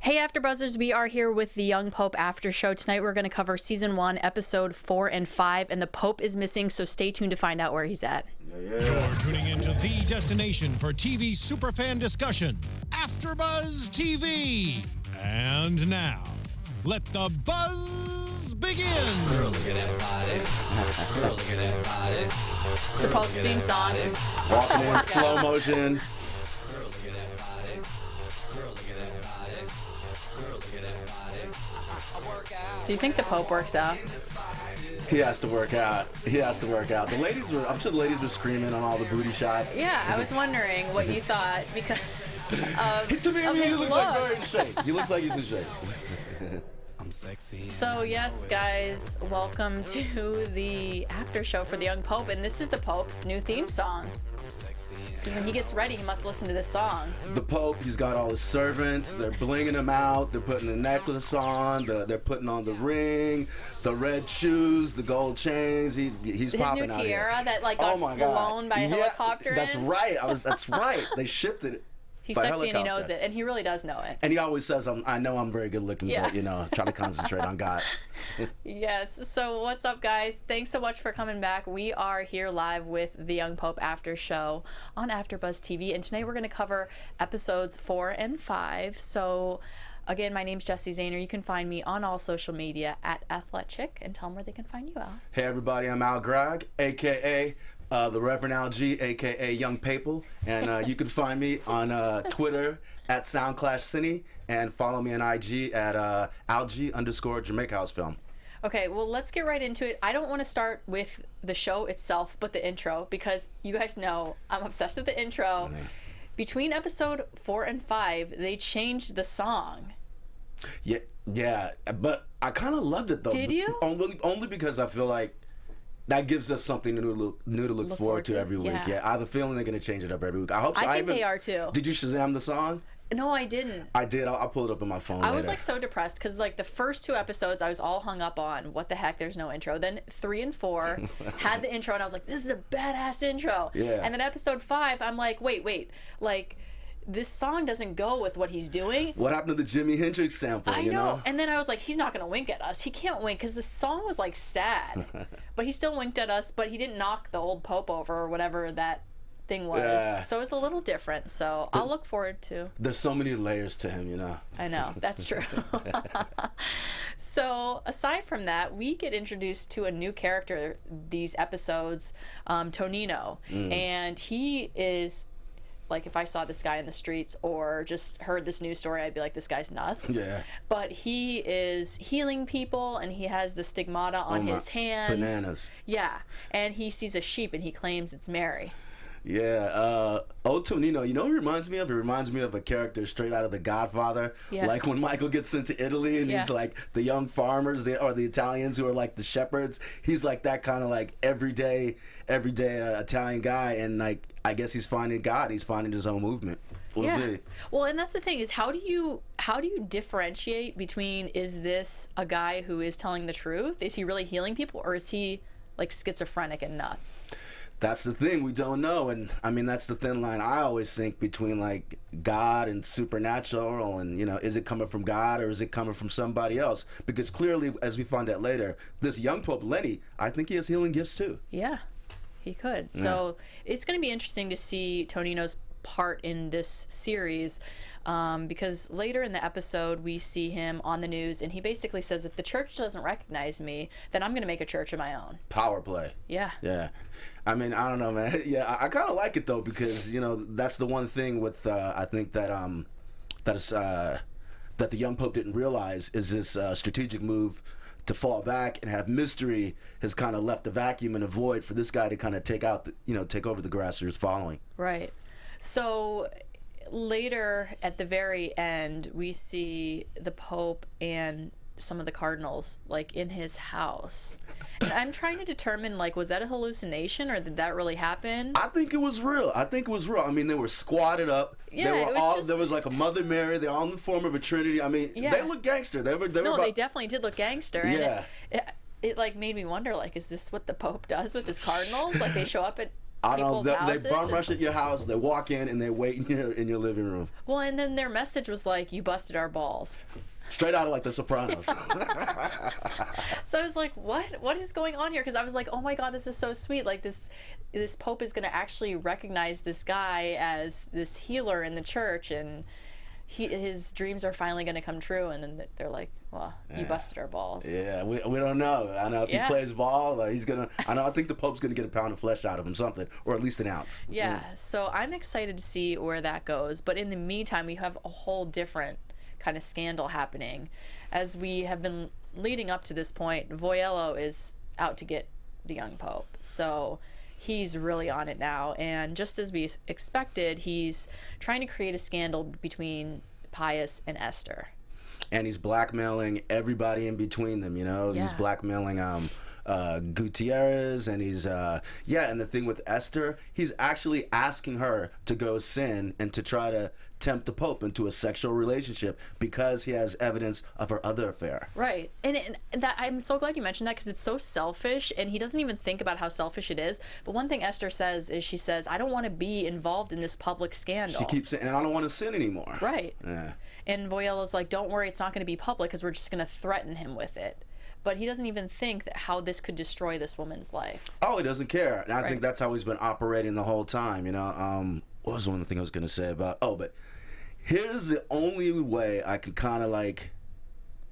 Hey AfterBuzzers, we are here with the Young Pope After Show. Tonight we're going to cover Season 1, Episode 4 and 5, and the Pope is missing, so stay tuned to find out where he's at. You're tuning into the destination for TV superfan discussion, AfterBuzz TV. And now, let the buzz begin. Girl, look at that body. Girl, look at that body. It's the Pope's theme song. Walking in slow motion. Girl, look at that body. Girl, look at that body. Girl, look at that body. I work out. Do you think the Pope works out? He has to work out. He has to work out. The ladies were, I'm sure the ladies were screaming on all the booty shots. Yeah, I was wondering what you thought because of, To me, of he his looks look. like very in shape. He looks like he's in shape. I'm sexy. So yes, guys, welcome to the after show for the Young Pope, and this is the Pope's new theme song. Sexy. Because when he gets ready, he must listen to this song. The Pope, he's got all his servants. They're blinging him out. They're putting the necklace on. They're putting on the ring, the red shoes, the gold chains. He's His popping new out here. tiara that like Oh got my God. flown by a Yeah, helicopter. That's in. right. That's right. They shipped it. He's by sexy and he helicopter. knows it, and he really does know it. And he always says, I know I'm very good looking, Yeah. but, try to concentrate on God. Yes. So what's up, guys? Thanks so much for coming back. We are here live with the Young Pope After Show on AfterBuzz TV, and tonight we're going to cover episodes 4 and 5. So again, my name's Jessie Zahner. You can find me on all social media at AthletChick, and tell them where they can find you, Al. Hey, everybody, I'm Al Gragg, a.k.a. The Reverend Al G, a.k.a. Young Papal. And you can find me on Twitter at SoundClashCine and follow me on IG at alg_Jamaica House Film. Okay, well, let's get right into it. I don't want to start with the show itself, but the intro, because you guys know I'm obsessed with the intro. Between episode 4 and 5, they changed the song. Yeah, but I kind of loved it, though. Did you? Only because I feel like that gives us something new to look forward to every week. Yeah. Yeah, I have a feeling they're going to change it up every week. I hope so. I think they are, too. Did you Shazam the song? No, I didn't. I did. I'll pull it up on my phone I was later. like so depressed because like the first 2 episodes I was all hung up on what the heck, there's no intro. Then 3 and 4 had the intro and I was like, this is a badass intro. Yeah. And then episode 5 I'm like, wait, like this song doesn't go with what he's doing. What happened to the Jimi Hendrix sample? I you know? And then I was like, he's not gonna wink at us. He can't wink because the song was like sad, but he still winked at us. But he didn't knock the old Pope over or whatever that thing was. Yeah. So it's a little different. So I'll look forward to. There's so many layers to him, you know. I know, that's true. So aside from that, we get introduced to a new character these episodes, Tonino, and he is like, if I saw this guy in the streets or just heard this news story, I'd be like, this guy's nuts. Yeah. But he is healing people, and he has the stigmata on his hands. Bananas. Yeah, and he sees a sheep and he claims it's Mary. Yeah, Tonino, you know who he reminds me of? He reminds me of a character straight out of The Godfather. Yeah. Like when Michael gets into Italy and he's Yeah. like the young farmers or the Italians who are like the shepherds. He's like that kind of like everyday Italian guy, and like I guess he's finding God. He's finding his own movement. We'll see. Well, and that's the thing is how do you differentiate between, is this a guy who is telling the truth? Is he really healing people, or is he like schizophrenic and nuts? That's the thing, we don't know. And I mean, that's the thin line I always think between like God and supernatural, and is it coming from God or is it coming from somebody else? Because clearly, as we find out later, this young Pope Lenny, I think he has healing gifts too. Yeah, he could. So it's going to be interesting to see Tonino's part in this series, because later in the episode we see him on the news and he basically says, if the church doesn't recognize me, then I'm going to make a church of my own. Power play. Yeah. I mean, I don't know, man. Yeah, I kind of like it though, because that's the one thing with I think that that the young Pope didn't realize is this strategic move to fall back and have mystery has kind of left a vacuum and a void for this guy to kind of take over the grassroots following. Right. So later at the very end, we see the Pope and some of the cardinals like in his house. And I'm trying to determine, like, was that a hallucination or did that really happen? I think it was real. I mean, they were squatted up. Yeah, they it were was all just- there was like a Mother Mary. They're all in the form of a Trinity. I mean, Yeah. they look gangster. They were No, about, they definitely did look gangster. And Yeah. it like made me wonder, like, is this what the Pope does with his cardinals? Like, they show up at I don't. people's houses. They bum rush at your house. They walk in and they wait in your living room. Well, and then their message was like, "You busted our balls." Straight out of like The Sopranos. So I was like, what is going on here? Because I was like, oh my God, this is so sweet. Like this Pope is going to actually recognize this guy as this healer in the church, and his dreams are finally going to come true. And then they're like, well, you busted our balls. Yeah, we don't know. I know if he plays ball, he's gonna. I think the Pope's gonna get a pound of flesh out of him, something, or at least an ounce. Yeah. So I'm excited to see where that goes. But in the meantime, we have a whole different kind of scandal happening. As we have been leading up to this point, Voyello is out to get the young Pope. So he's really on it now. And just as we expected, he's trying to create a scandal between Pius and Esther. And he's blackmailing everybody in between them, He's blackmailing Gutierrez, and he's and the thing with Esther, he's actually asking her to go sin and to try to tempt the Pope into a sexual relationship because he has evidence of her other affair. Right. And that I'm so glad you mentioned that, because it's so selfish, and he doesn't even think about how selfish it is. But one thing Esther says is, she says, I don't want to be involved in this public scandal. She keeps saying, and I don't want to sin anymore. Right. Yeah. And Voyello's like, don't worry, it's not going to be public because we're just going to threaten him with it. But he doesn't even think that how this could destroy this woman's life. Oh, he doesn't care. And I think that's how he's been operating the whole time, What was one thing I was going to say about... Oh, but here's the only way I can kind of like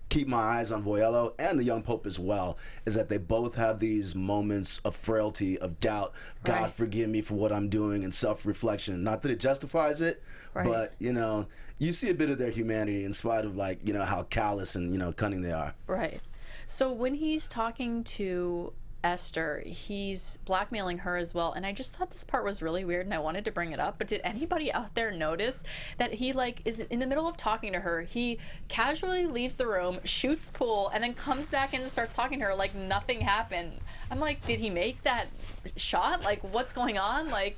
keep my eyes on Voyello and the young Pope as well, is that they both have these moments of frailty, of doubt. God, forgive me for what I'm doing, and self-reflection. Not that it justifies it, but, you see a bit of their humanity in spite of, like, how callous and, cunning they are. Right. So when he's talking to Esther, he's blackmailing her as well. And I just thought this part was really weird, and I wanted to bring it up. But did anybody out there notice that he, like, is in the middle of talking to her, he casually leaves the room, shoots pool, and then comes back in and starts talking to her like nothing happened? I'm like, did he make that shot? Like, what's going on? Like...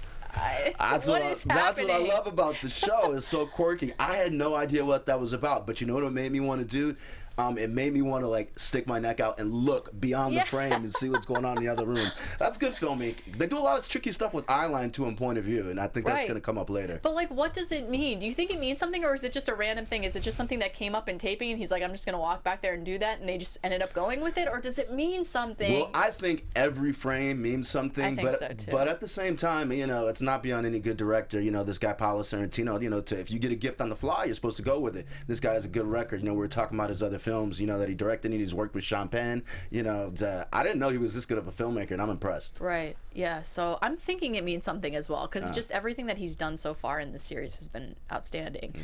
That's what I love about the show. It's so quirky. I had no idea what that was about, but you know what it made me want to do? It made me want to, like, stick my neck out and look beyond the frame and see what's going on in the other room. That's good filmmaking. They do a lot of tricky stuff with eyeline to and point of view, and I think that's going to come up later. But, like, what does it mean? Do you think it means something, or is it just a random thing? Is it just something that came up in taping, and he's like, I'm just going to walk back there and do that, and they just ended up going with it? Or does it mean something? Well, I think every frame means something. I think so, too. But at the same time, it's not beyond any good director. This guy, Paolo Sorrentino, if you get a gift on the fly, you're supposed to go with it. This guy has a good record. We're talking about his other films, that he directed, and he's worked with Sean Penn. I didn't know he was this good of a filmmaker, and I'm impressed. Right. Yeah. So I'm thinking it means something as well, because just everything that he's done so far in the series has been outstanding.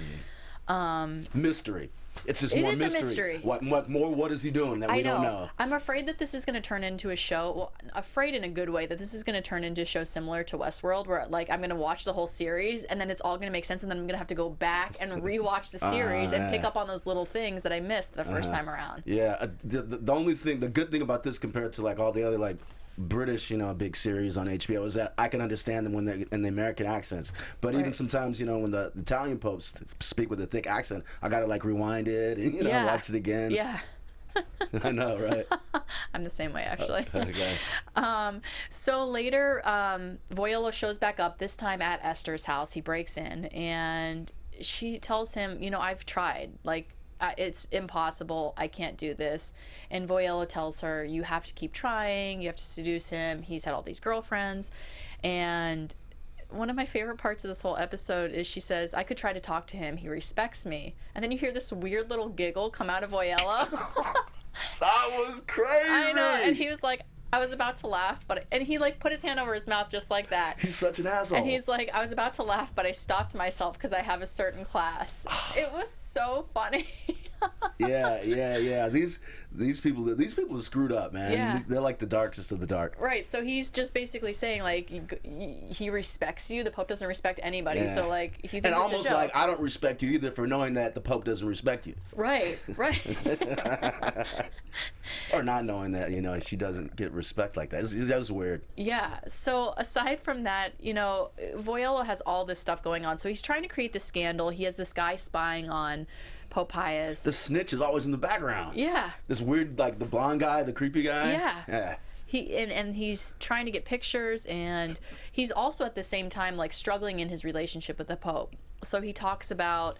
Mystery. It's just it more is mystery. A mystery. What is he doing that we don't know? I'm afraid that this is going to turn into a show. Well, afraid in a good way that this is going to turn into a show similar to Westworld, where, like, I'm going to watch the whole series and then it's all going to make sense, and then I'm going to have to go back and rewatch the series and pick up on those little things that I missed the first time around. Yeah. The good thing about this compared to, like, all the other, like, British, big series on HBO, is that I can understand them when they're in the American accents. But even sometimes, when the Italian popes speak with a thick accent, I gotta, like, rewind it and watch it again. Yeah. I know, right? I'm the same way, actually. Okay. So later, Voyello shows back up, this time at Esther's house. He breaks in, and she tells him, I've tried. Like, it's impossible. I can't do this. And Voyello tells her, you have to keep trying. You have to seduce him. He's had all these girlfriends. And one of my favorite parts of this whole episode is she says, I could try to talk to him. He respects me. And then you hear this weird little giggle come out of Voyello. That was crazy. I know. And he was like, I was about to laugh, and he, like, put his hand over his mouth just like that. He's such an asshole. And he's like, I was about to laugh, but I stopped myself because I have a certain class. It was so funny. Yeah. These people are screwed up, man. Yeah. They're like the darkest of the dark. Right. So he's just basically saying, like, he respects you. The Pope doesn't respect anybody. Yeah. So, like, he thinks and it's almost a joke. like, I don't respect you either for knowing that the Pope doesn't respect you. Right. Or not knowing that, she doesn't get respect like that. That was weird. Yeah. So aside from that, Voyello has all this stuff going on. So he's trying to create this scandal. He has this guy spying on Pope Pius. The snitch is always in the background. Yeah. This weird, like, the blonde guy, the creepy guy. Yeah. and he's trying to get pictures, and he's also at the same time like struggling in his relationship with the Pope. So he talks about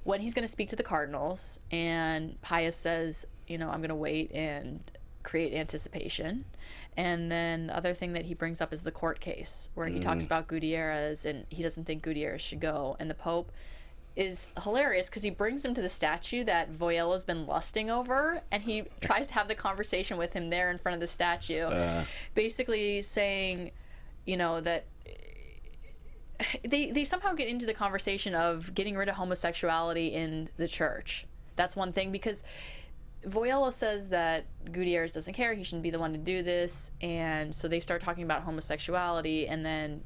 when he's going to speak to the cardinals, and Pius says, I'm going to wait and create anticipation. And then the other thing that he brings up is the court case, where he talks about Gutierrez, and he doesn't think Gutierrez should go. And the Pope is hilarious because he brings him to the statue that Voyello's been lusting over, and he tries to have the conversation with him there in front of the statue, basically saying, that they somehow get into the conversation of getting rid of homosexuality in the church. That's one thing, because Voyello says that Gutierrez doesn't care, he shouldn't be the one to do this, and so they start talking about homosexuality, and then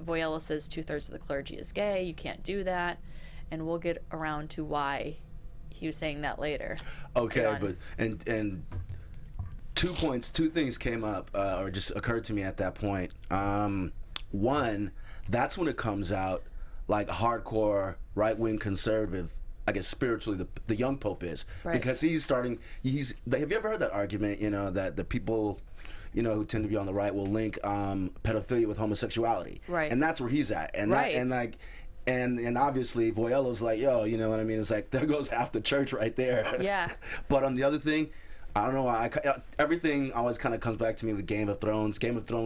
Voyello says 2/3 of the clergy is gay, you can't do that, and we'll get around to why he was saying that later. Okay, but and 2 things came up or just occurred to me at that point. One, that's when it comes out like hardcore right-wing conservative, I guess spiritually the young pope is, because have you ever heard that argument, that the people who tend to be on the right will link pedophilia with homosexuality, and that's where he's at, and and obviously Voyello's like, yo, you know what I mean, it's like there goes half the church right there. But on the other thing, I don't know, everything always kind of comes back to me with Game of Thrones,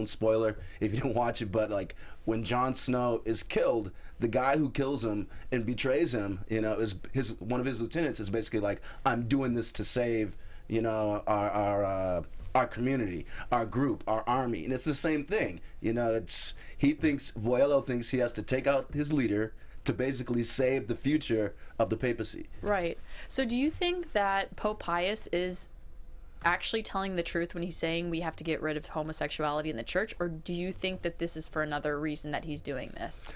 spoiler if you didn't watch it, but like when Jon Snow is killed, the guy who kills him and betrays him, is one of his lieutenants is basically like, I'm doing this to save, our community, our group, our army, and it's the same thing. Voyello thinks he has to take out his leader to basically save the future of the papacy. Right. So do you think that Pope Pius is actually telling the truth when he's saying we have to get rid of homosexuality in the church, or do you think that this is for another reason that he's doing this?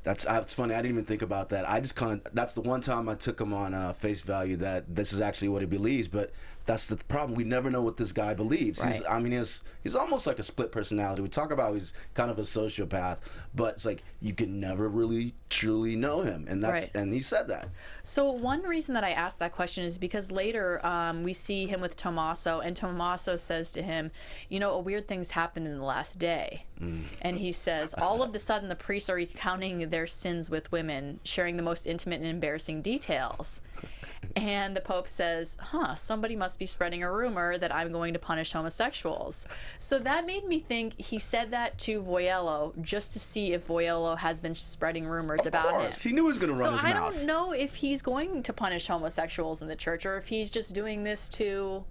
That's funny. I didn't even think about that. I just that's the one time I took him on face value that this is actually what he believes. But that's the problem. We never know what this guy believes. Right. He's almost like a split personality. We talk about he's kind of a sociopath, but it's like you can never really truly know him, and that's and he said that. So one reason that I asked that question is because later we see him with Tommaso, and Tommaso says to him, a weird thing's happened in the last day. And he says, all of a sudden the priests are recounting their sins with women, sharing the most intimate and embarrassing details. And the Pope says, somebody must be spreading a rumor that I'm going to punish homosexuals. So that made me think he said that to Voyello just to see if Voyello has been spreading rumors about him. Of course, he knew he was going to run his mouth. So I don't know if he's going to punish homosexuals in the church, or if he's just doing this to...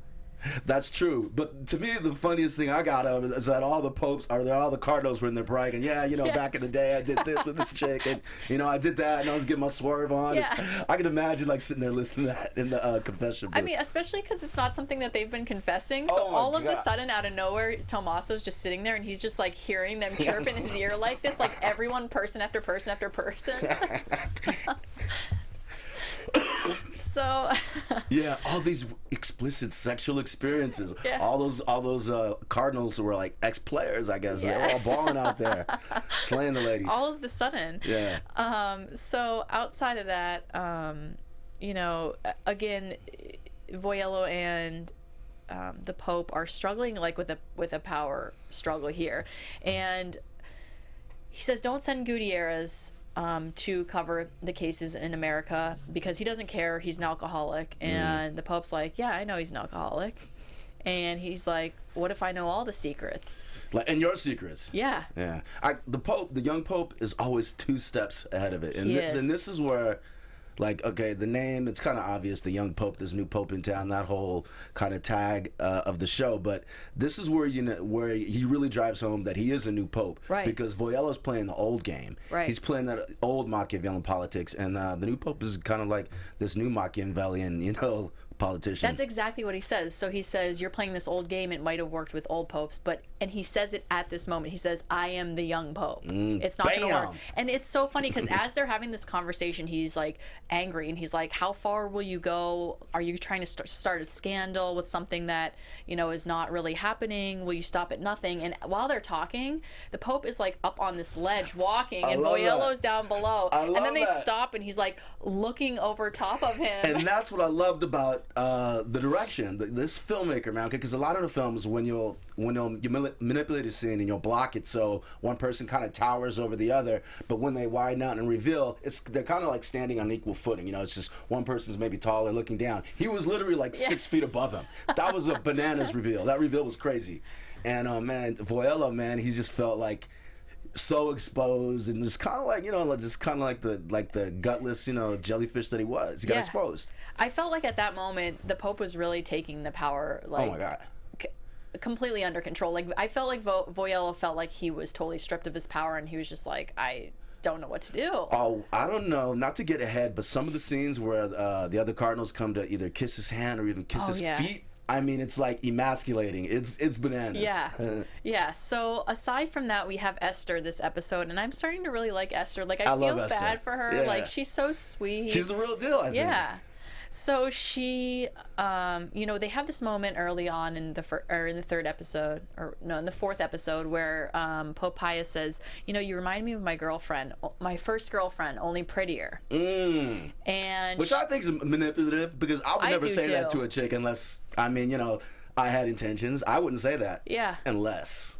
That's true, but to me the funniest thing I got of it is that all the popes all the cardinals were in there bragging. Back in the day I did this with this chick, and I did that, and I was getting my swerve on. I can imagine like sitting there listening to that in the confession booth. I mean, especially because it's not something that they've been confessing. So all of a sudden, out of nowhere, Tommaso's just sitting there, and he's just like hearing them chirp in his ear like this, like everyone, person after person after person. So all these explicit sexual experiences. All those cardinals were like ex-players, I guess. They were all balling out there, slaying the ladies. All of a sudden. So outside of that, again, Voyello and the Pope are struggling like with a power struggle here, and he says, "Don't send Gutierrez." To cover the cases in America because he doesn't care, he's an alcoholic. And the Pope's like, yeah, I know he's an alcoholic. And he's like, what if I know all the secrets? And your secrets. Yeah. The young Pope is always 2 steps ahead of it. And this is where, like, okay, the name, it's kind of obvious, the young Pope, this new Pope in town, that whole kind of tag of the show. But this is where where he really drives home that he is a new Pope. Right. Because Voyello's playing the old game. Right. He's playing that old Machiavellian politics. And the new Pope is kind of like this new Machiavellian, politician. That's exactly what he says. So he says, you're playing this old game. It might have worked with old popes, and he says it at this moment. He says, I am the young Pope. It's not going to work. And it's so funny because as they're having this conversation, he's like angry, and he's like, how far will you go? Are you trying to start a scandal with something that, is not really happening? Will you stop at nothing? And while they're talking, the Pope is like up on this ledge walking, and Voyello's down below. And then they stop, and he's like looking over top of him. And that's what I loved about the direction. This filmmaker, man, because a lot of the films, when you manipulate a scene and you'll block it so one person kind of towers over the other, but when they widen out and reveal, they're kind of like standing on equal footing. You know, it's just one person's maybe taller looking down. He was literally like 6 feet above him. That was a bananas reveal. That reveal was crazy. And man, Voyello, man, he just felt like so exposed and just kind of like, you know, just kind of like the gutless, you know, jellyfish that he was. He got exposed. I felt like at that moment the Pope was really taking the power, like, oh my God, completely under control. Like, I felt like Voyello felt like he was totally stripped of his power, and he was just like, I don't know what to do. Oh, I don't know, not to get ahead, but some of the scenes where the other Cardinals come to either kiss his hand or even kiss his feet, I mean, it's like emasculating. It's bananas. Yeah. Yeah. So aside from that, we have Esther this episode, and I'm starting to really like Esther. Like, I feel bad for her. Yeah. Like, she's so sweet. She's the real deal, I think. Yeah. So she, you know, they have this moment early on in the third episode, or no, in the fourth episode, where Pope Pius says, you know, you remind me of my girlfriend, my first girlfriend, only prettier. And which I think is manipulative, because I would never say that to a chick unless, I mean, you know, I had intentions. I wouldn't say that. Yeah. Unless.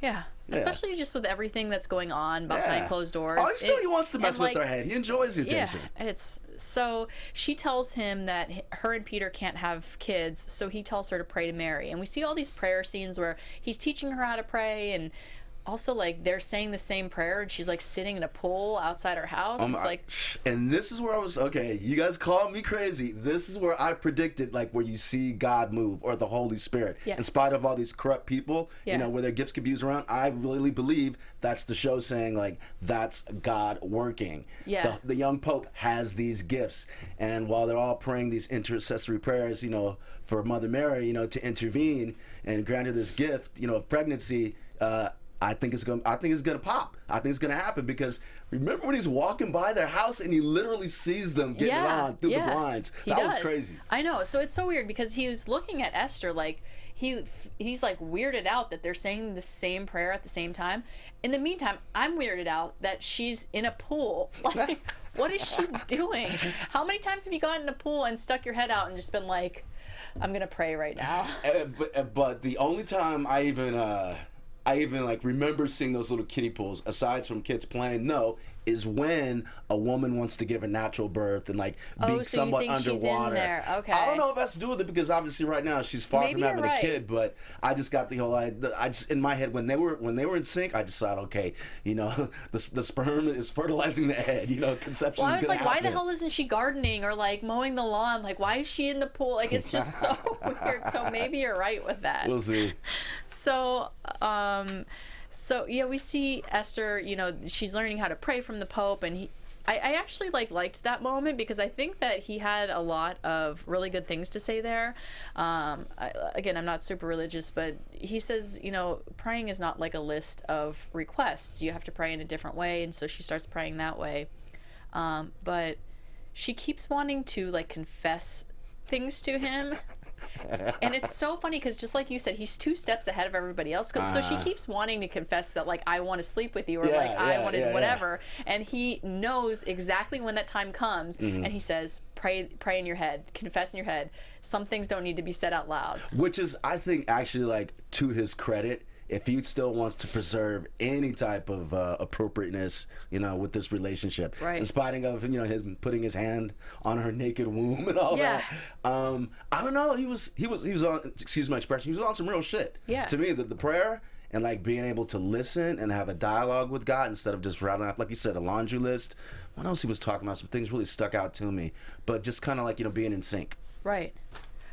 Yeah. Especially just with everything that's going on behind closed doors. Oh, he wants to mess with her head. He enjoys the attention. Yeah, so she tells him that her and Peter can't have kids, so he tells her to pray to Mary. And we see all these prayer scenes where he's teaching her how to pray, and also, like, they're saying the same prayer, and she's like sitting in a pool outside her house. It's like, and this is where I was, okay, you guys called me crazy. This is where I predicted, like, where you see God move, or the Holy Spirit. In spite of all these corrupt people, you know, where their gifts could be used around, I really believe that's the show saying, like, that's God working. Yeah. The young Pope has these gifts, and while they're all praying these intercessory prayers, you know, for Mother Mary, you know, to intervene and grant her this gift, you know, of pregnancy, I think it's gonna pop. I think it's gonna happen, because remember when he's walking by their house and he literally sees them getting on through the blinds. That was crazy. I know. So it's so weird, because he's looking at Esther like he's like weirded out that they're saying the same prayer at the same time. In the meantime, I'm weirded out that she's in a pool. Like, what is she doing? How many times have you gotten in a pool and stuck your head out and just been like, I'm gonna pray right now? But the only time I even like remember seeing those little kiddie pools, aside from kids playing, is when a woman wants to give a natural birth and like be somewhat underwater. She's in there. Okay. I don't know if that's to do with it, because obviously right now she's far from having a kid, but I just got the whole I just in my head when they were in sync, I just thought, okay, you know, the sperm is fertilizing the egg, you know, conception. Well, I was like, happen. why the hell isn't she gardening or like mowing the lawn? Like, why is she in the pool? Like, it's just so weird. So maybe you're right with that. We'll see. So, so yeah, we see Esther, you know, she's learning how to pray from the Pope, and I actually liked that moment, because I think that he had a lot of really good things to say there. Again, I'm not super religious, but he says, you know, praying is not like a list of requests. You have to pray in a different way, and so she starts praying that way. But she keeps wanting to like confess things to him. And it's so funny, because just like you said, he's 2 steps ahead of everybody else. So she keeps wanting to confess that, like, I want to sleep with you, or I want to whatever. And he knows exactly when that time comes. And he says, pray in your head, confess in your head. Some things don't need to be said out loud. Which is, I think, actually, like, to his credit, if he still wants to preserve any type of appropriateness, you know, with this relationship, in spite of, you know, his putting his hand on her naked womb and all that. I don't know. He was on, excuse my expression, he was on some real shit. To me, the prayer and like being able to listen and have a dialogue with God instead of just rattling off, like you said, a laundry list. What else he was talking about? Some things really stuck out to me, but just kind of like, you know, being in sync. Right,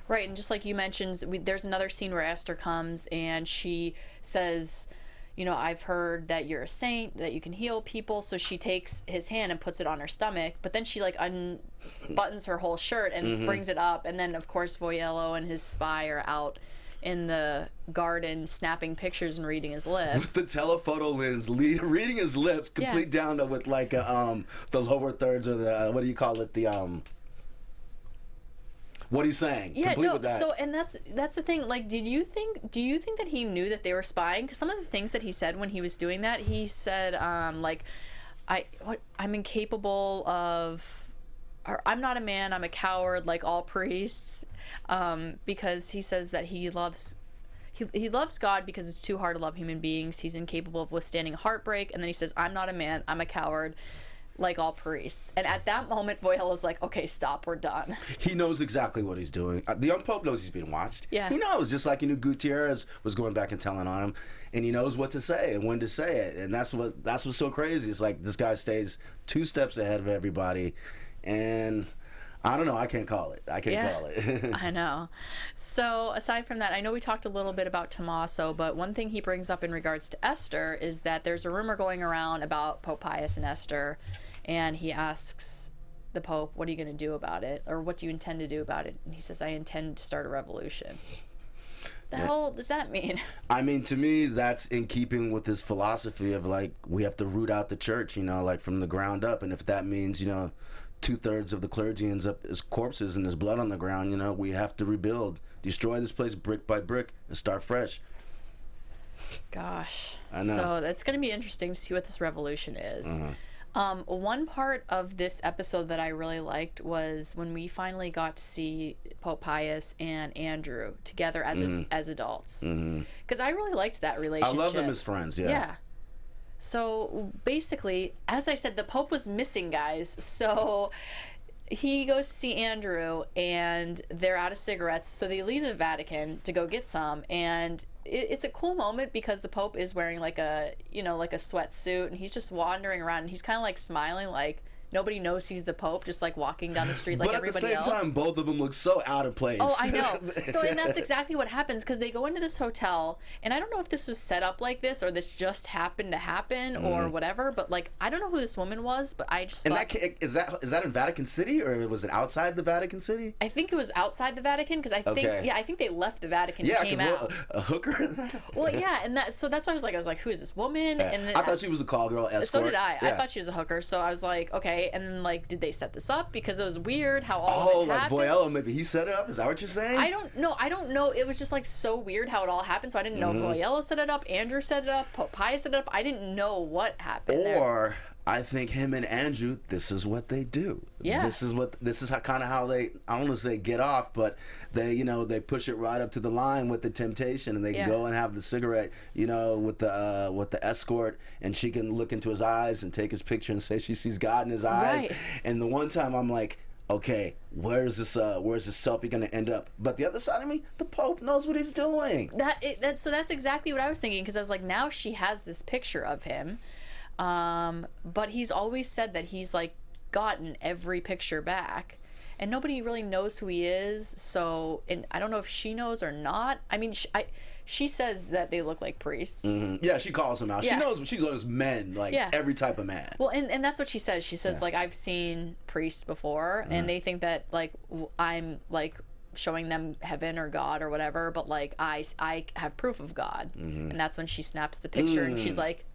and just like you mentioned, there's another scene where Esther comes and she says, you know, I've heard that you're a saint, that you can heal people. So she takes his hand and puts it on her stomach, but then she like unbuttons her whole shirt and brings it up. And then, of course, Voyello and his spy are out in the garden snapping pictures and reading his lips. With the telephoto lens, reading his lips, complete down to with like the lower thirds, or the, what do you call it, the... What he's saying, complete with that. So, and that's the thing. Like, do you think that he knew that they were spying? Because some of the things that he said when he was doing that, he said, like, I'm incapable of I'm not a man, I'm a coward like all priests, because he says that he loves God because it's too hard to love human beings. He's incapable of withstanding heartbreak. And then he says, I'm not a man, I'm a coward like all priests. And at that moment, Voyelo's like, okay, stop, we're done. He knows exactly what he's doing. The young pope knows he's being watched. Yeah. He knows, just like he knew Gutierrez was going back and telling on him, and he knows what to say and when to say it. And that's what's so crazy. It's like this guy stays 2 steps ahead of everybody, and I don't know. I can't call it. Call it. I know. So aside from that, I know we talked a little bit about Tommaso, but one thing he brings up in regards to Esther is that there's a rumor going around about Pope Pius and Esther, and he asks the Pope, what are you going to do about it? Or what do you intend to do about it? And he says, I intend to start a revolution. The hell does that mean? I mean, to me, that's in keeping with his philosophy of, like, we have to root out the church, like, from the ground up. And if that means, 2/3 of the clergy ends up as corpses and there's blood on the ground, we have to rebuild, destroy this place brick by brick and start fresh. Gosh. I know. So that's going to be interesting to see what this revolution is. Mm-hmm. One part of this episode that I really liked was when we finally got to see Pope Pius and Andrew together as adults. Because I really liked that relationship. I love them as friends, yeah. Yeah. So basically, as I said, the Pope was missing, guys. So he goes to see Andrew, and they're out of cigarettes. So they leave the Vatican to go get some, and it's a cool moment because the Pope is wearing like a sweatsuit, and he's just wandering around, and he's kind of like smiling, like nobody knows he's the Pope, just like walking down the street like everybody else. But at the same time, both of them look so out of place. Oh, I know. So, and that's exactly what happens, because they go into this hotel, and I don't know if this was set up like this or this just happened to happen or whatever, but like I don't know who this woman was, but I just is that in Vatican City, or was it outside the Vatican City? I think it was outside the Vatican, because I think they left the Vatican and came out. A hooker. Well, yeah, and that's why I was like, who is this woman? Yeah. And then I thought she was a call girl escort. So did I. Yeah. I thought she was a hooker. So I was like, okay. And then, like, did they set this up? Because it was weird how all of it happened. Voyello, maybe he set it up? Is that what you're saying? I don't know. It was just, like, so weird how it all happened. So I didn't know if Voyello set it up, Andrew set it up, Pope Pius set it up. I didn't know what happened there. I think him and Andrew, this is what they do. Yeah. This is how they, I don't want to say get off, but they, they push it right up to the line with the temptation, and they go and have the cigarette, with the escort, and she can look into his eyes and take his picture and say she sees God in his eyes. Right. And the one time I'm like, okay, where's this selfie going to end up? But the other side of me, the Pope knows what he's doing. So that's exactly what I was thinking, because I was like, now she has this picture of him. But he's always said that he's like gotten every picture back, and nobody really knows who he is. So, and I don't know if she knows or not. I mean, she says that they look like priests. Mm-hmm. Yeah, she calls him out. Yeah. She knows men, like every type of man. Well, and that's what she says. She says, like, I've seen priests before, and they think that, like, I'm, like, showing them heaven or God or whatever, but, like, I have proof of God. And that's when she snaps the picture, and she's like,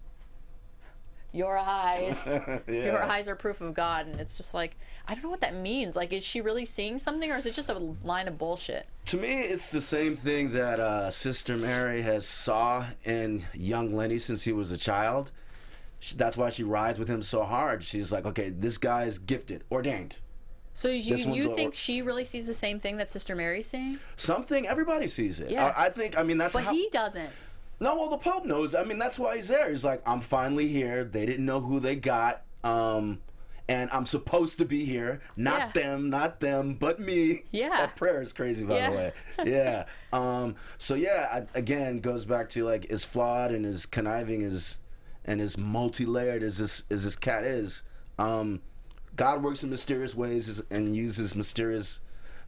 your eyes. Your eyes are proof of God. And it's just like, I don't know what that means. Like, is she really seeing something, or is it just a line of bullshit? To me, it's the same thing that Sister Mary has saw in young Lenny since he was a child. That's why she rides with him so hard. She's like, okay, this guy is gifted, ordained. So you think she really sees the same thing that Sister Mary's seeing? Something, everybody sees it. Yeah. I mean, that's but he doesn't. No, well, the Pope knows. I mean, that's why he's there. He's like, I'm finally here. They didn't know who they got. And I'm supposed to be here. Not them, but me. Yeah. That prayer is crazy, by the way. Yeah. Again, goes back to, like, as flawed and as conniving and as multi-layered as this cat is. God works in mysterious ways and uses mysterious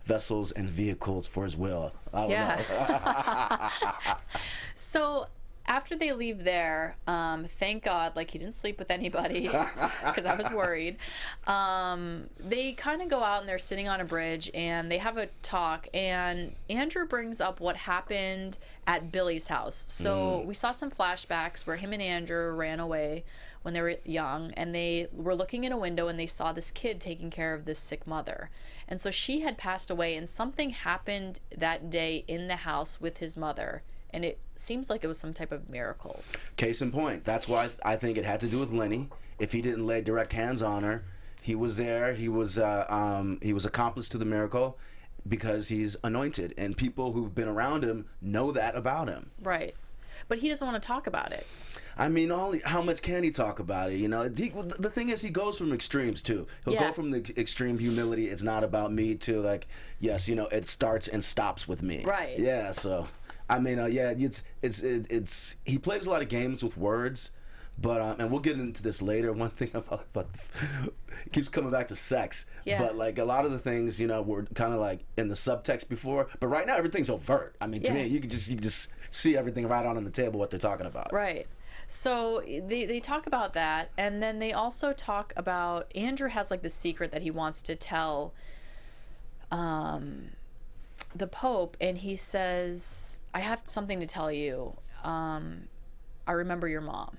vessels and vehicles for his will. I don't know. So after they leave there, thank God, like, he didn't sleep with anybody, because I was worried. They kind of go out and they're sitting on a bridge and they have a talk, and Andrew brings up what happened at Billy's house. So we saw some flashbacks where him and Andrew ran away when they were young, and they were looking in a window and they saw this kid taking care of this sick mother. And so she had passed away, and something happened that day in the house with his mother, and it seems like it was some type of miracle. Case in point. That's why I think it had to do with Lenny. If he didn't lay direct hands on her, He was there. He was accomplice to the miracle because he's anointed, and people who've been around him know that about him. Right. But he doesn't want to talk about it. I mean, only how much can he talk about it? You know, the thing is, he goes from extremes too. He'll go from the extreme humility. It's not about me to like, yes, you know, it starts and stops with me. Right. Yeah. So, I mean, it's he plays a lot of games with words, but and we'll get into this later. One thing about it keeps coming back to sex. Yeah. But like a lot of the things, you know, were kind of like in the subtext before. But right now, everything's overt. I mean, to me, you can just see everything right on the table what they're talking about. Right. So they talk about that, and then they also talk about Andrew has like the secret that he wants to tell the Pope, and he says, I have something to tell you. I remember your mom,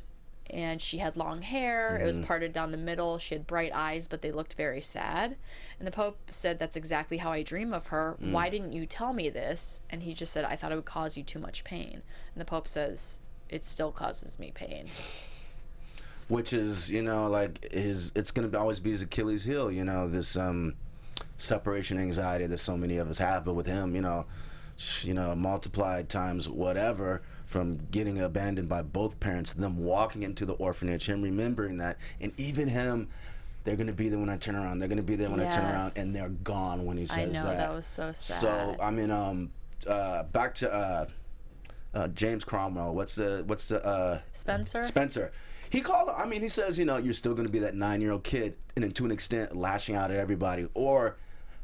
and she had long hair. It was parted down the middle. She had bright eyes, but they looked very sad. And the Pope said, that's exactly how I dream of her. Why didn't you tell me this? And he just said, I thought it would cause you too much pain. And the Pope says, it still causes me pain. Which is, you know, like it's going to always be his Achilles heel, you know, this separation anxiety that so many of us have. But with him, you know, multiplied times whatever, from getting abandoned by both parents, them walking into the orphanage, him remembering that, and even him, they're going to be there when I turn around. They're going to be there when I turn around, and they're gone when he says that. I know, that was so sad. So, I mean, back to James Cromwell. What's the Spencer? Spencer. He called. I mean, he says, you know, you're still going to be that 9-year-old kid, and then to an extent, lashing out at everybody, or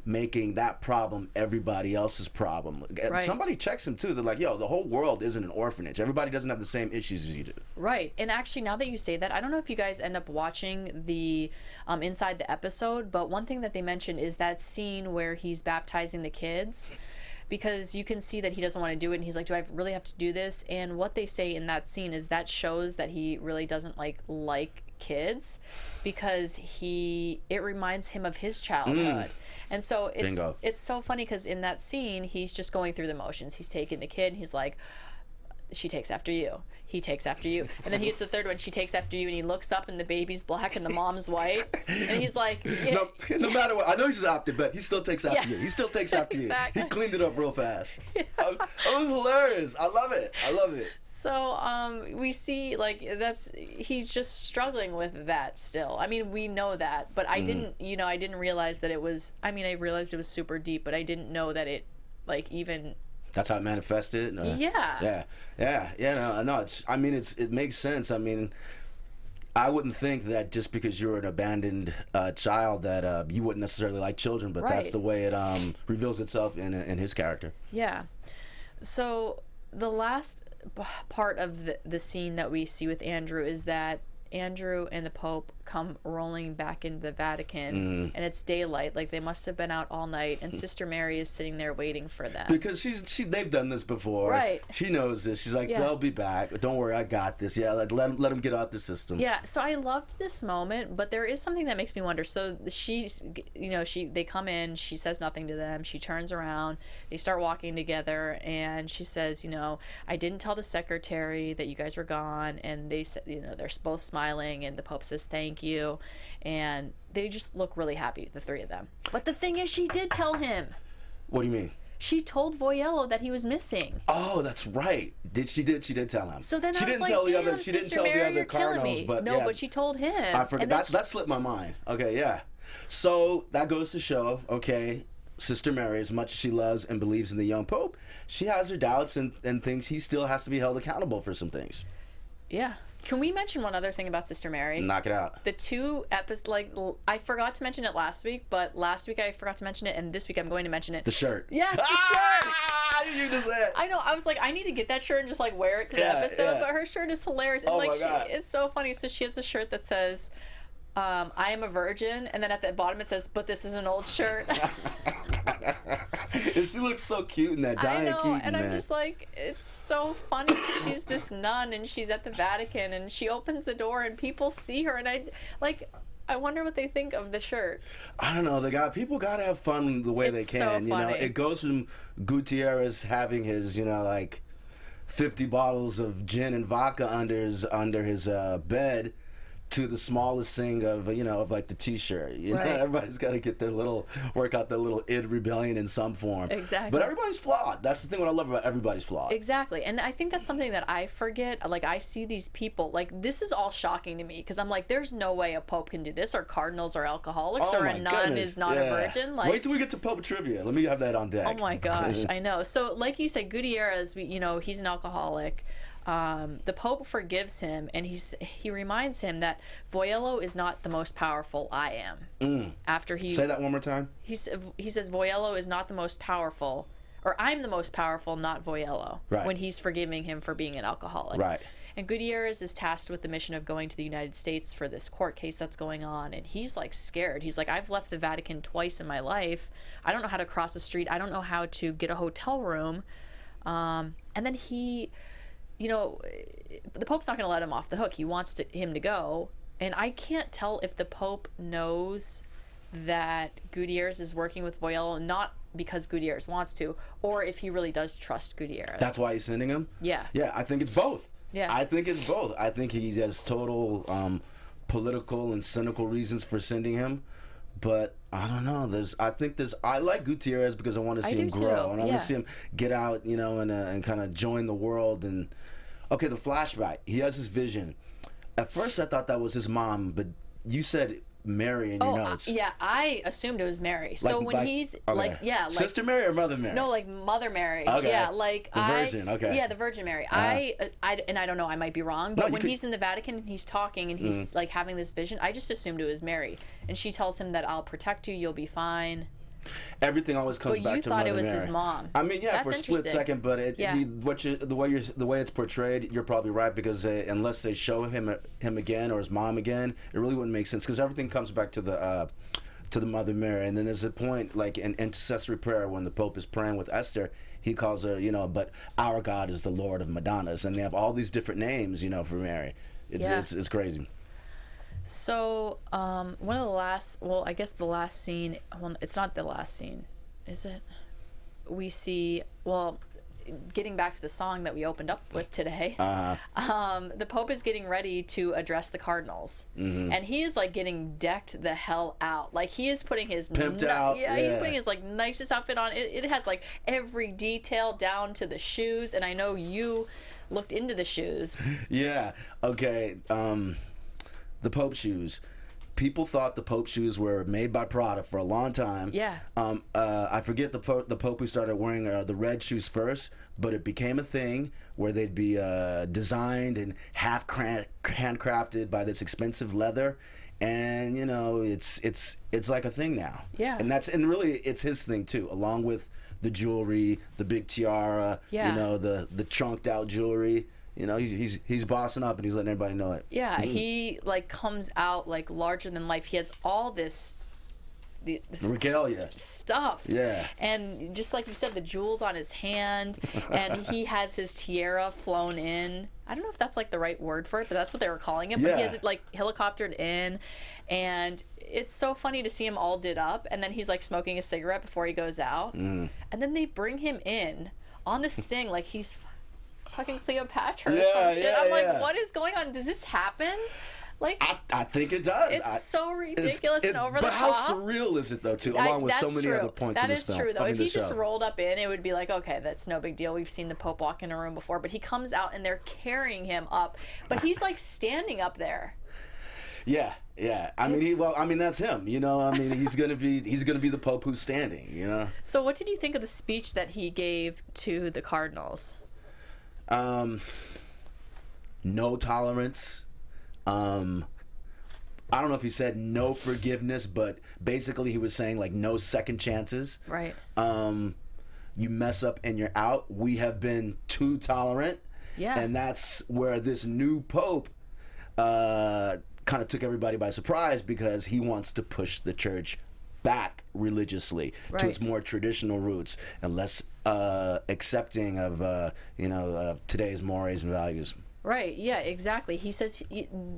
making that problem everybody else's problem. Right. Somebody checks him too. They're like, yo, the whole world isn't an orphanage. Everybody doesn't have the same issues as you do. Right. And actually, now that you say that, I don't know if you guys end up watching the inside the episode, but one thing that they mentioned is that scene where he's baptizing the kids, because you can see that he doesn't want to do it, and he's like, do I really have to do this? And what they say in that scene is that shows that he really doesn't like kids, because it reminds him of his childhood. And so it's so funny, because in that scene, he's just going through the motions. He's taking the kid, and he's like, she takes after you. He takes after you. And then he gets the third one, she takes after you, and he looks up, and the baby's black and the mom's white. And he's like... No matter what. I know he's adopted, but he still takes after you. He still takes after Exactly. you. He cleaned it up real fast. It was hilarious. I love it. I love it. So we see, like, he's just struggling with that still. I mean, we know that, but I didn't realize that it was... I mean, I realized it was super deep, but I didn't know that it, like, even... That's how it manifested. Yeah. No. It makes sense. I mean, I wouldn't think that just because you're an abandoned child that you wouldn't necessarily like children, but that's the way it reveals itself in his character. Yeah. So the last part of the scene that we see with Andrew is that Andrew and the Pope come rolling back into the Vatican, and it's daylight. Like, they must have been out all night, and Sister Mary is sitting there waiting for them. Because they've done this before. Right. She knows this. She's like, they'll be back. Don't worry, I got this. Yeah, let them get out the system. Yeah, so I loved this moment, but there is something that makes me wonder. So they come in, she says nothing to them, she turns around, they start walking together, and she says, I didn't tell the secretary that you guys were gone, and they said, they're both smiling, and the Pope says thank you, and they just look really happy, the three of them. But the thing is, she did tell him. What do you mean? She told Voyello that he was missing. Oh, that's right. She did tell him. So then she I was didn't like, tell damn, she didn't Sister tell Mary, the other you're killing cardinals, me. but no, but she told him. I forget. That slipped my mind. Okay, yeah. So that goes to show, okay, Sister Mary, as much as she loves and believes in the young Pope, she has her doubts and thinks he still has to be held accountable for some things. Yeah. Can we mention one other thing about Sister Mary? Knock it out. The two episodes, like, I forgot to mention it last week, but last week I forgot to mention it, and this week I'm going to mention it. The shirt. Yes, the shirt! You just said. I know. I was like, I need to get that shirt and just, like, wear it to the episode, but her shirt is hilarious. And, my God. It's so funny. So she has a shirt that says, I am a virgin, and then at the bottom it says, but this is an old shirt. She looks so cute in that. Diane Keaton, and man. I'm just like, it's so funny. She's this nun, and she's at the Vatican, and she opens the door, and people see her, and I wonder what they think of the shirt. I don't know. People gotta have fun the way they can. So funny. It goes from Gutierrez having his, like 50 bottles of gin and vodka under his bed, to the smallest thing of of like the T-shirt. You know, everybody's got to get their work out their little id rebellion in some form. Exactly. But everybody's flawed. That's the thing. What I love about everybody's flawed. Exactly. And I think that's something that I forget. Like, I see these people, like, this is all shocking to me because I'm like, there's no way a pope can do this, or cardinals are alcoholics, or a nun is not a virgin. Like, wait till we get to Pope trivia. Let me have that on deck. Oh my gosh, I know. So, like you said, Gutierrez, he's an alcoholic. The Pope forgives him, and he reminds him that Voyello is not the most powerful. I am. After he say that one more time. He says Voyello is not the most powerful, or I'm the most powerful, not Voyello. Right. When he's forgiving him for being an alcoholic. Right. And Gutierrez is tasked with the mission of going to the United States for this court case that's going on, and he's like scared. He's like, I've left the Vatican twice in my life. I don't know how to cross the street. I don't know how to get a hotel room. And then he. The Pope's not going to let him off the hook. He wants him to go. And I can't tell if the Pope knows that Gutierrez is working with Voyello, not because Gutierrez wants to, or if he really does trust Gutierrez. That's why he's sending him? Yeah. Yeah, I think it's both. Yeah. I think it's both. I think he has total political and cynical reasons for sending him. But I don't know. I like Gutierrez because I want to see him grow, and I want to see him get out, and kind of join the world. And okay, the flashback. He has his vision. At first, I thought that was his mom, but you said Mary in your notes. Yeah, I assumed it was Mary. So he's Sister Mary or Mother Mary? No, like Mother Mary. Okay. Yeah, like the Virgin. Okay. Yeah, the Virgin Mary. I don't know. I might be wrong, but when he's in the Vatican and he's talking and he's like having this vision, I just assumed it was Mary, and she tells him that I'll protect you. You'll be fine. Everything always comes back to Mother Mary. But you thought it was his mom. I mean, yeah, That's for a split second, but the way it's portrayed, you're probably right, because unless they show him again or his mom again, it really wouldn't make sense, because everything comes back to the Mother Mary. And then there's a point, like in intercessory prayer, when the Pope is praying with Esther, he calls her, but our God is the Lord of Madonnas, and they have all these different names, for Mary. It's crazy. So, one of the last, I guess the last scene, it's not the last scene, is it? We see, getting back to the song that we opened up with today, the Pope is getting ready to address the cardinals, and he is like getting decked the hell out. Like, he is putting his pimped out. Yeah, he's putting his like nicest outfit on. It has like every detail down to the shoes, and I know you looked into the shoes. Yeah. Okay. The Pope shoes. People thought the Pope shoes were made by Prada for a long time. Yeah. I forget the Pope who started wearing the red shoes first, but it became a thing where they'd be designed and handcrafted by this expensive leather, and it's like a thing now. Yeah. And really it's his thing too, along with the jewelry, the big tiara, the trunked out jewelry. He's bossing up, and he's letting everybody know it. Yeah, he like comes out like larger than life. He has all this regalia stuff. Yeah. And just like you said, the jewels on his hand, and he has his tiara flown in. I don't know if that's like the right word for it, but that's what they were calling it. But he has it like helicoptered in, and it's so funny to see him all did up, and then he's like smoking a cigarette before he goes out, and then they bring him in on this thing like he's fucking Cleopatra or some shit. I'm like, what is going on? Does this happen? Like, I think it does. It's so ridiculous and over the top. But how surreal is it though, too? Along with so many other points in this film. That is true, though. If he just rolled up in, it would be like, okay, that's no big deal. We've seen the Pope walk in a room before, but he comes out and they're carrying him up, but he's like standing up there. Yeah. I mean, that's him. He's gonna be the Pope who's standing. So, what did you think of the speech that he gave to the cardinals? No tolerance. I don't know if he said no forgiveness, but basically he was saying like no second chances. Right. You mess up and you're out. We have been too tolerant. Yeah. And that's where this new Pope kind of took everybody by surprise, because he wants to push the church back religiously to its more traditional roots and less accepting of today's mores and values. Right, yeah, exactly. He says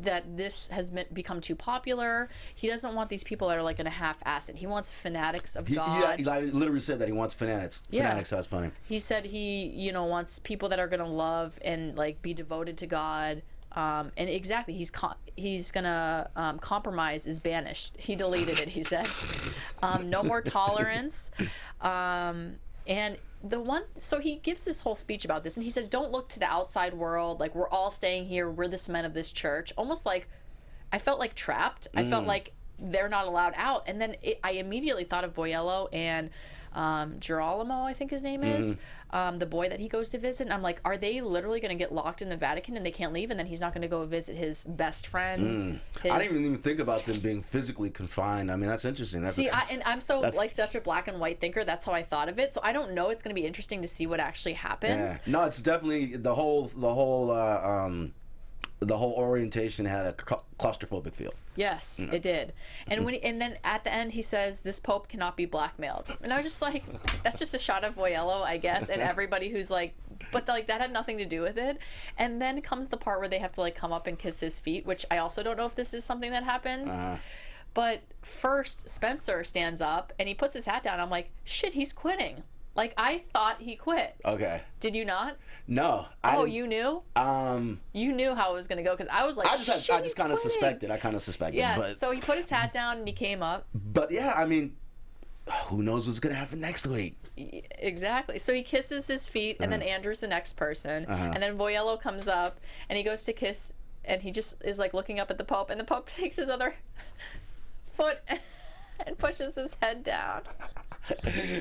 that this has become too popular. He doesn't want these people that are like going to half-ass it. He wants fanatics of God. He literally said that he wants fanatics. Yeah. Fanatics, that's funny. He said he, wants people that are going to love and like be devoted to God, And exactly, he's gonna compromise is banished. He deleted it. He said, no more tolerance. And so he gives this whole speech about this, and he says, don't look to the outside world. Like, we're all staying here. We're the cement of this church. Almost like I felt like trapped. I felt like they're not allowed out. And then I immediately thought of Voyello and Girolamo, I think his name is, the boy that he goes to visit. And I'm like, are they literally going to get locked in the Vatican and they can't leave? And then he's not going to go visit his best friend. I didn't even think about them being physically confined. I mean, that's interesting. I'm so like such a black and white thinker. That's how I thought of it. So I don't know. It's going to be interesting to see what actually happens. Yeah. No, it's definitely the whole orientation had a claustrophobic feel. Yes, it did. And and then at the end he says, this Pope cannot be blackmailed. And I was just like, that's just a shot of Voyello, I guess, and everybody who's like, but like that had nothing to do with it. And then comes the part where they have to like come up and kiss his feet, which I also don't know if this is something that happens. But first Spencer stands up and he puts his hat down. I'm like, shit, he's quitting. Like, I thought he quit. Okay. Did you not? No. You knew? You knew how it was going to go, because I was like, I just kind of suspected. Yeah, but, so he put his hat down and he came up. But yeah, I mean, who knows what's going to happen next week? Exactly. So he kisses his feet, and then Andrew's the next person. And then Voyello comes up, and he goes to kiss, and he just is like looking up at the Pope, and the Pope takes his other foot and pushes his head down.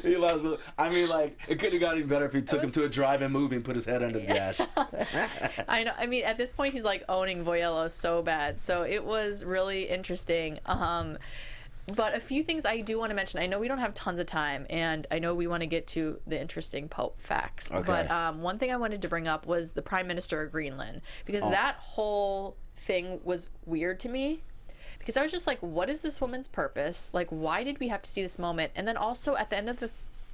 He loves. I mean, like, it could have gotten even better if he took him to a drive-in movie and put his head under the dash. I know. I mean, at this point, he's like owning Voyello so bad. So it was really interesting. But a few things I do want to mention. I know we don't have tons of time, and I know we want to get to the interesting Pope facts. Okay. But one thing I wanted to bring up was the Prime Minister of Greenland, because that whole thing was weird to me. Because I was just like, what is this woman's purpose? Like, why did we have to see this moment? And then also at the end of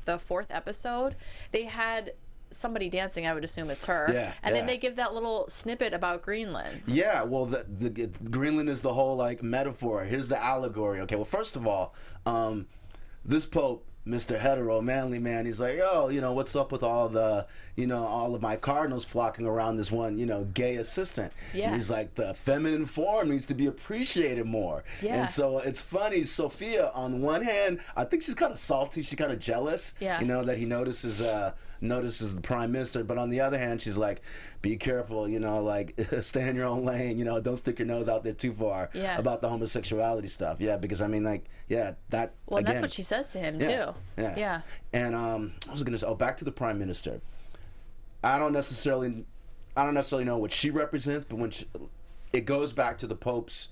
the fourth episode, they had somebody dancing. I would assume it's her. Yeah. And then they give that little snippet about Greenland. Yeah. Well, the Greenland is the whole like metaphor. Here's the allegory. Okay. Well, first of all, this Pope, Mr. Hetero, manly man, he's like, yo, what's up with all of my cardinals flocking around this one, gay assistant. Yeah. And he's like, the feminine form needs to be appreciated more. Yeah. And so it's funny, Sophia, on one hand, I think she's kind of salty, she's kind of jealous, Yeah. That he notices the Prime Minister, but on the other hand, she's like, be careful, like, stay in your own lane, don't stick your nose out there too far about the homosexuality stuff. Yeah, because I mean, like, that. Well, again, that's what she says to him too. Yeah. And I was gonna say, back to the Prime Minister. I don't necessarily know what she represents, but when it goes back to the Pope's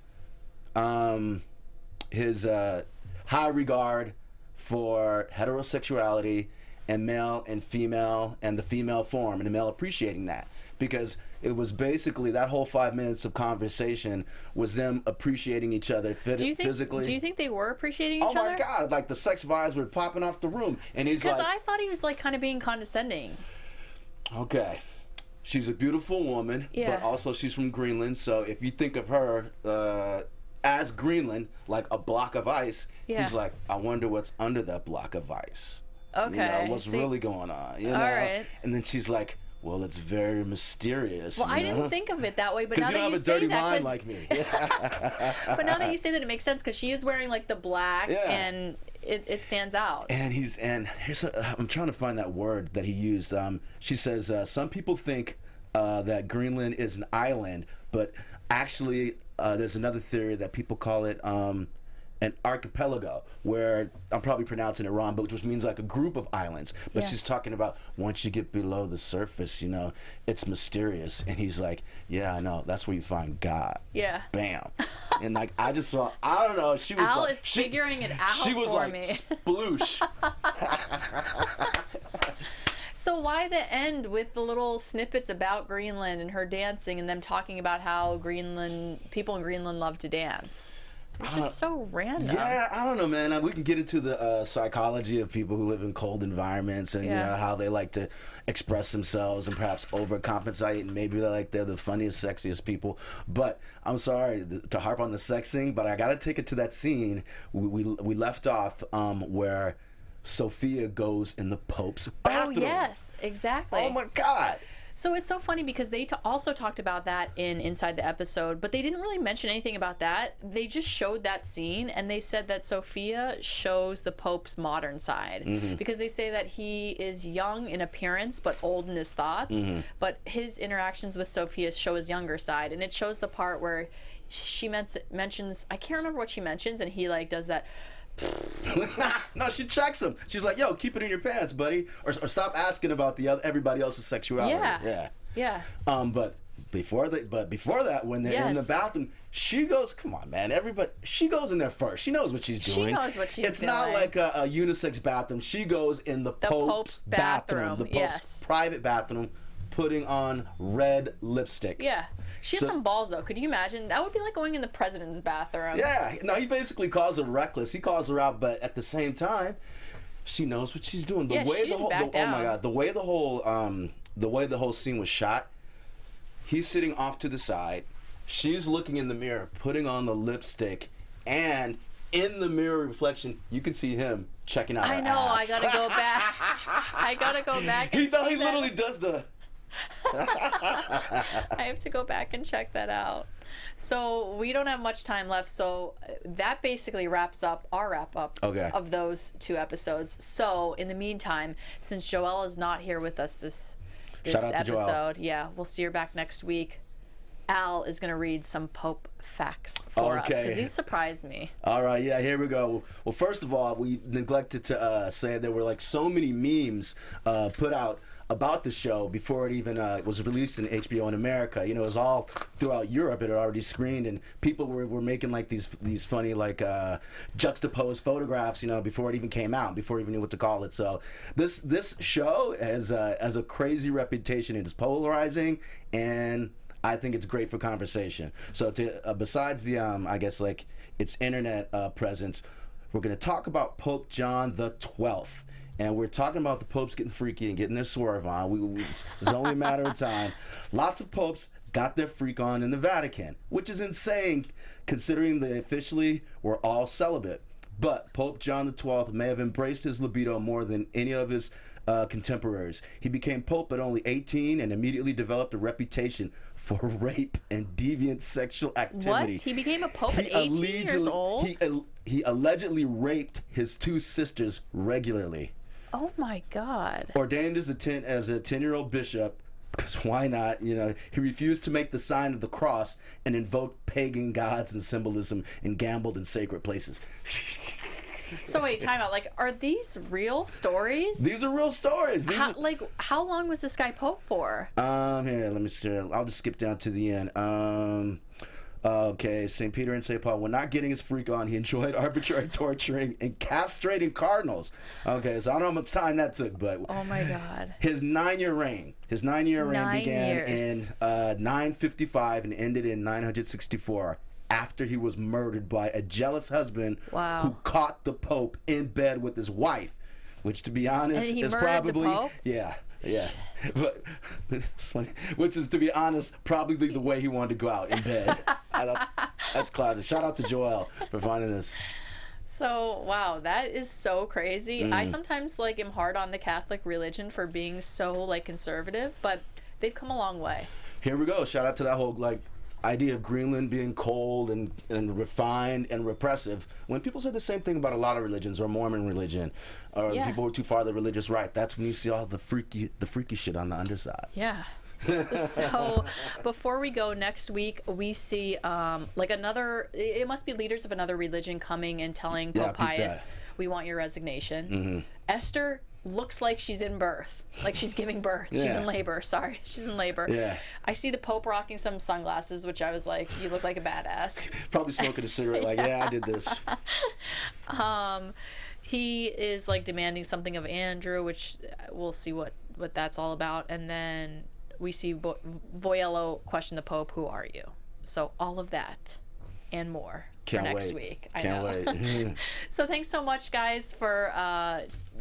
his high regard for heterosexuality and male and female and the female form, and the male appreciating that, because it was basically that whole 5 minutes of conversation was them appreciating each other physically. Do you think they were appreciating each other? Oh my God! Like the sex vibes were popping off the room, and he's like, because I thought he was like kind of being condescending. Okay, she's a beautiful woman, but also she's from Greenland. So if you think of her as Greenland, like a block of ice, he's like, I wonder what's under that block of ice. Okay, what's really going on? All right. And then she's like, well, it's very mysterious. Well, I didn't think of it that way, but now you that you have a say dirty that, mind like me. But now that you say that, it makes sense, because she is wearing like the black, and it stands out. And I'm trying to find that word that he used. She says some people think that Greenland is an island, but actually there's another theory that people call it an archipelago, where I'm probably pronouncing it wrong, but which means like a group of islands. But she's talking about once you get below the surface, it's mysterious. And he's like, yeah, I know. That's where you find God. Yeah. Bam. And like, I just saw, I don't know. She was Al like, is figuring it out she was for like, me. Sploosh. So why the end with the little snippets about Greenland and her dancing and them talking about how people in Greenland love to dance? It's just so random. Yeah, I don't know, man. We can get into the psychology of people who live in cold environments, and how they like to express themselves and perhaps overcompensate, and maybe they're the funniest, sexiest people. But I'm sorry to harp on the sex thing, but I got to take it to that scene we left off where Sophia goes in the Pope's bathroom. Oh yes, exactly. Oh my God. So it's so funny because they also talked about that in Inside the Episode, but they didn't really mention anything about that. They just showed that scene, and they said that Sophia shows the Pope's modern side because they say that he is young in appearance but old in his thoughts, but his interactions with Sophia show his younger side, and it shows the part where she mentions, I can't remember what she mentions, and he like does that. No, she checks him. She's like, "Yo, keep it in your pants, buddy," or stop asking about everybody else's sexuality. Yeah. But before that, when they're in the bathroom, she goes, "Come on, man, everybody." She goes in there first. She knows what she's doing. She knows what she's doing. It's not like a unisex bathroom. She goes in the Pope's bathroom, the Pope's private bathroom, putting on red lipstick. Yeah. She has some balls, though. Could you imagine? That would be like going in the president's bathroom. Yeah. No, he basically calls her reckless. He calls her out, but at the same time, she knows what she's doing. Oh my God, the way the whole scene was shot. He's sitting off to the side. She's looking in the mirror, putting on the lipstick, and in the mirror reflection, you can see him checking out her ass. I gotta go back. I gotta go back. He literally does the. I have to go back and check that out. So we don't have much time left, so that basically wraps up our wrap-up of those 2 episodes. So in the meantime, since Joelle is not here with us this Shout out to episode, Joelle. we'll see her back next week. Al is going to read some Pope facts for us because he surprised me. All right, yeah, here we go. Well, first of all, we neglected to say there were like so many memes put out about the show before it even was released in HBO in America. You know, it was all throughout Europe. It had already screened, and people were making like these funny like juxtaposed photographs. You know, before it even came out, before we even knew what to call it. So this show has a crazy reputation. It's polarizing, and I think it's great for conversation. So besides the I guess like its internet presence, we're going to talk about Pope John the 12th. And we're talking about the popes getting freaky and getting their swerve on. It's only a matter of time. Lots of popes got their freak on in the Vatican, which is insane considering they officially were all celibate. But Pope John XII may have embraced his libido more than any of his contemporaries. He became pope at only 18 and immediately developed a reputation for rape and deviant sexual activity. What? He became a pope at 18 years old? He allegedly raped his 2 sisters regularly. Oh my God. Ordained as a 10-year-old bishop, because why not? You know, he refused to make the sign of the cross and invoked pagan gods and symbolism and gambled in sacred places. So wait, time out. Like, are these real stories? These are real stories. How long was this guy pope for? Here, let me see. I'll just skip down to the end. Okay, St. Peter and St. Paul were not getting his freak on. He enjoyed arbitrary torturing and castrating cardinals. Okay, so I don't know how much time that took, but oh my God. His 9-year reign began in 955 and ended in 964 after he was murdered by a jealous husband who caught the Pope in bed with his wife, which, to be honest, is probably but it's funny. Which is, to be honest, probably the way he wanted to go out in bed. That's classic. Shout out to Joelle for finding this. So, wow, that is so crazy. I sometimes am hard on the Catholic religion for being so conservative, but they've come a long way. Here we go. Shout out to that whole idea of Greenland being cold and refined and repressive. When people say the same thing about a lot of religions, or Mormon religion, or people who are too far the religious right, that's when you see all the freaky shit on the underside. Yeah. So before we go, next week we see it must be leaders of another religion coming and telling Pope Pius, we want your resignation. Esther looks like she's in birth, like she's giving birth. She's in labor. Sorry, she's in labor. Yeah. I see the Pope rocking some sunglasses, which I was like, you look like a badass. Probably smoking a cigarette. I did this. He is demanding something of Andrew, which we'll see what that's all about. And then we see Voyello question the Pope, who are you? So all of that and more for next week. Can't wait. So thanks so much, guys, for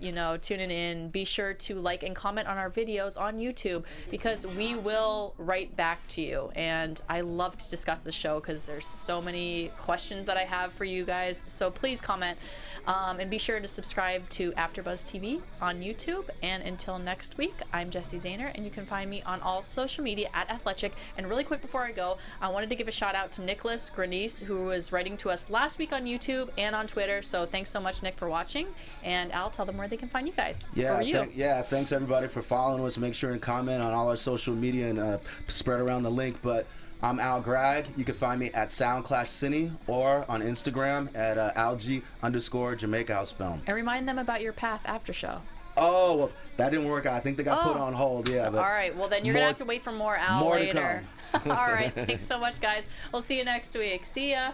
tuning in. Be sure to like and comment on our videos on YouTube, because we will write back to you. And I love to discuss the show because there's so many questions that I have for you guys. So please comment, and be sure to subscribe to AfterBuzz TV on YouTube. And until next week, I'm Jessie Zahner, and you can find me on all social media at Athletic. And really quick before I go, I wanted to give a shout out to Nicholas Granice, who was writing to us last week on YouTube and on Twitter. So thanks so much, Nick, for watching. And Al, tell them where they can find you guys. Thanks everybody for following us. Make sure and comment on all our social media and spread around the link. But I'm Al Gragg. You can find me at SoundClash Cine or on Instagram at alg_Jamaica House Film. And remind them about your Path after show. Oh, well, that didn't work out. I think they got put on hold. Yeah. But all right. Well, then you're going to have to wait for more Al later. All right. Thanks so much, guys. We'll see you next week. See ya.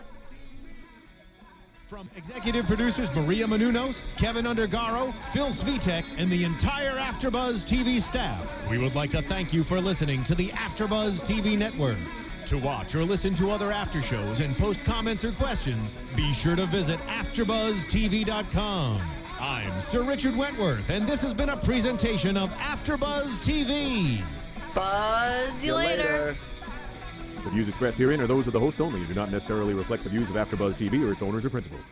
From executive producers Maria Menounos, Kevin Undergaro, Phil Svitek, and the entire AfterBuzz TV staff, we would like to thank you for listening to the AfterBuzz TV network. To watch or listen to other after shows and post comments or questions, be sure to visit AfterBuzzTV.com. I'm Sir Richard Wentworth, and this has been a presentation of AfterBuzz TV. Buzz you later. The views expressed herein are those of the hosts only and do not necessarily reflect the views of AfterBuzz TV or its owners or principals.